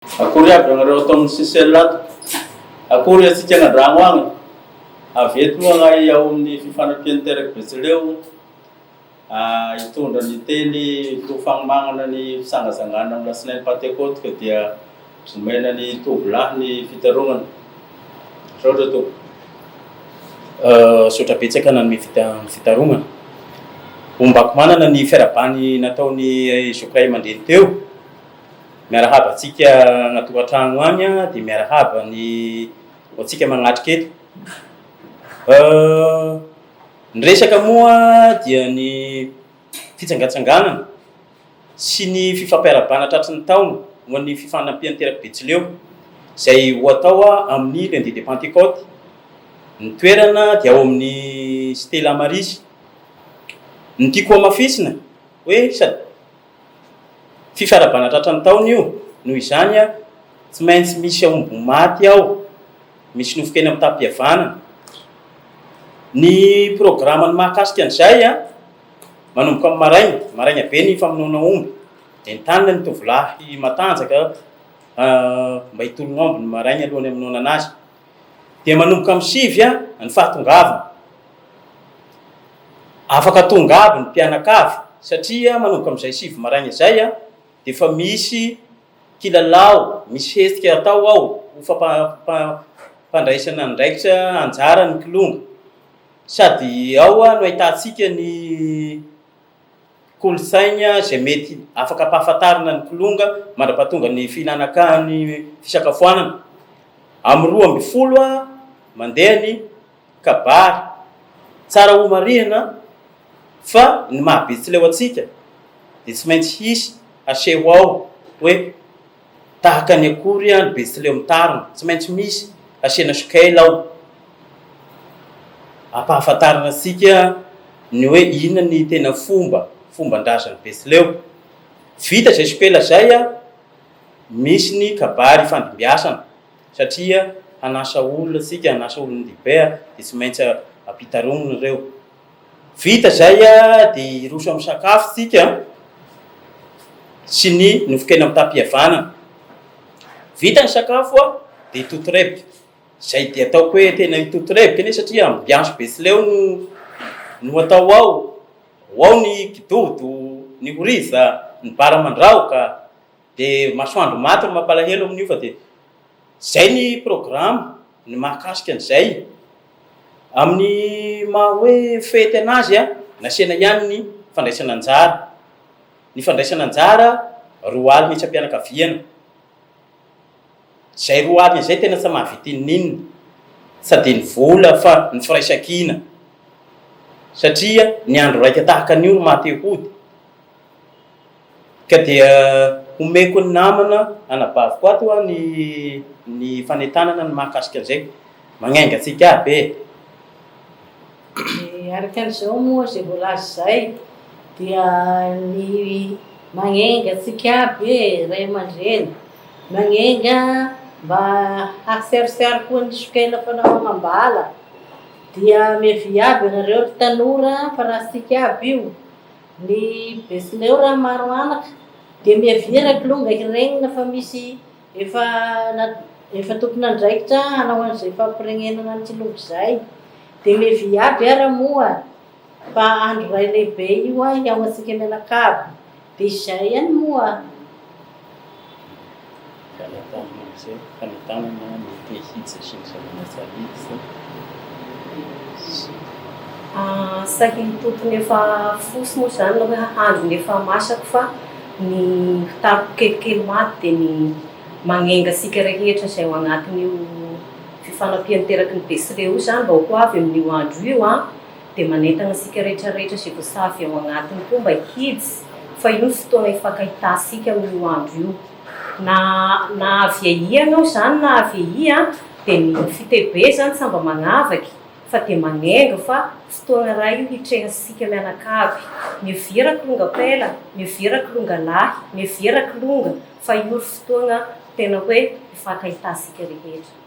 Akory aby nareo atao siselato. Akory asika anadragno agny. Aveto agny ao amin'ny fifanampian'ny teraka betsileo. Hitondra ny teny to fagnomagnana ny fisangasangana amin'ny lasinainy Pentecote ka dia somena ny tovolahy ny fitarognana. Saotra to. Sotra betsaka nanome fitarognana. Ombako manana ny fiarabany nataony Zokray mandreny teo. Miarahaba atsika gn'atokantragno agny dia miarahaba ny atsika magnatrika eto. Ny resaka moa dia ny fitsangatsanganana sy ny fifampiarabana tratry ny taona ho an'ny fifanampian'ny teraka betsileo izay ho atao amin'ny lundi de Pentecôte. Ny toerana dia ao amin'ny Stella Maris. Ny tiako amafisina hoe sady fifarabana tratry ny taona io noho izany tsy maintsy misy aomby maty ao, misy nofokeny amin'ny tapiavana. Ny programme mahakasika an'izay manomboka amin'ny maraina be ny famonoana omby, dia nitanina ny tovolahy matanjaka mba hitologna omby ny maraina alohany hamonoana anazy. Dia manomboka amin'ny 7 ny fahatongavana. Afaka tonga aby ny mpianakavy satria manomboka amin'izay 7 maraina izay dia efa misy kilalao, misy hetsika atao ao ho fandraisana andraikitra anjara ny kilonga. Sady ao no ahitantsika ny kolontsaina izay mety afaka ampahafantarina ny kilonga mandra-pahatonga ny fihinanakany fisakafoanana. Amin'ny 12 mandeha ny kabary. Tsara ho marihana fa ny mahabetsileo atsika dia tsy maintsy hisy aseho ao hoe tahaka ny akory ny betsileo mitarina. Tsy maintsy misy asena sokela ao ampahafantarina antsika ny hoe inona ny tena fomban-drazan'ny betsileo. Vita izay sokela izay misy ny kabary fandimbiasana satria hanasa olona atsika, hanasa olona lehibe dia tsy maintsy ampitaronina ireo. Vita izay dia roso amin'ny sakafo tsika sy ny nofokena amin'ny tapiavana. Vita ny sakafo dia itotorebika. Izay dia ataoko hoe tena itotorebika anie satria ambianso betsileo no atao ao. Ao ny kidodo, ny horiza, ny bara mandraoka, dia masoandro maty no mampalahelo amin'io fa dia izay ny programme ny mahakasika an'izay. Amin'ny maha hoe fety anazy nasiana ihany ny fandraisana anjara. Ny fandraisana anjara 2 aly mihitsy ampianakaviana. Izay 2 aly izay tena tsy mahavita inona sady ny vola fa ny firaisan-kina satria ny andro raika tahaka an'io no mahatehody. Ka dia omeko ny namana anabaviko ato ny fanentanana ny mahakasika an'izay magnainga antsika aby. Araka an'izao moa izay voalaza izay dia ny magnainga antsika aby ray aman-dreny magnainga mba hahatsiarosiary koa ny sokela fanao amam-bala. Dia miavy aby ianareo ry tanora fa raha sika aby io ny betsileo raha maro anaka dia miavia kilonga iregnina fa misy efa tompon'andraikitra hanao an'izay fampirenenana ny kilonga izay. Dia miavy aby ara moa fa andro ray lehibe io ao antsika mianakavy. Dia izay ihany moa. Fanentanana ny tehitsy sy ny zava-matsalitsa. Saky ny tompony efa fosy moa izany la hoe androny efa masaka fa ny fitariko kelikely maty dia ny magnenga asika rehetra izay ao anatin'io fifanampian'ny teraky ny betsileo izany mba ho avy amin'io andro io dia manentana asika rehetrarehetra izay voasavy ao anatiny koa mba hidy fa io ny fotoana ifankahitasika amin'io andro io. Na avy aia anao izany na avy aia dia ny fitebe izany samba magnavaky fa dia magnenga fa fotoana raha io hitrehasika mianakavy. Miavira kilonga pela, miavira kilonga lahy, miavira kilonga fa io fotoana tena hoe ifankahitasika rehetra.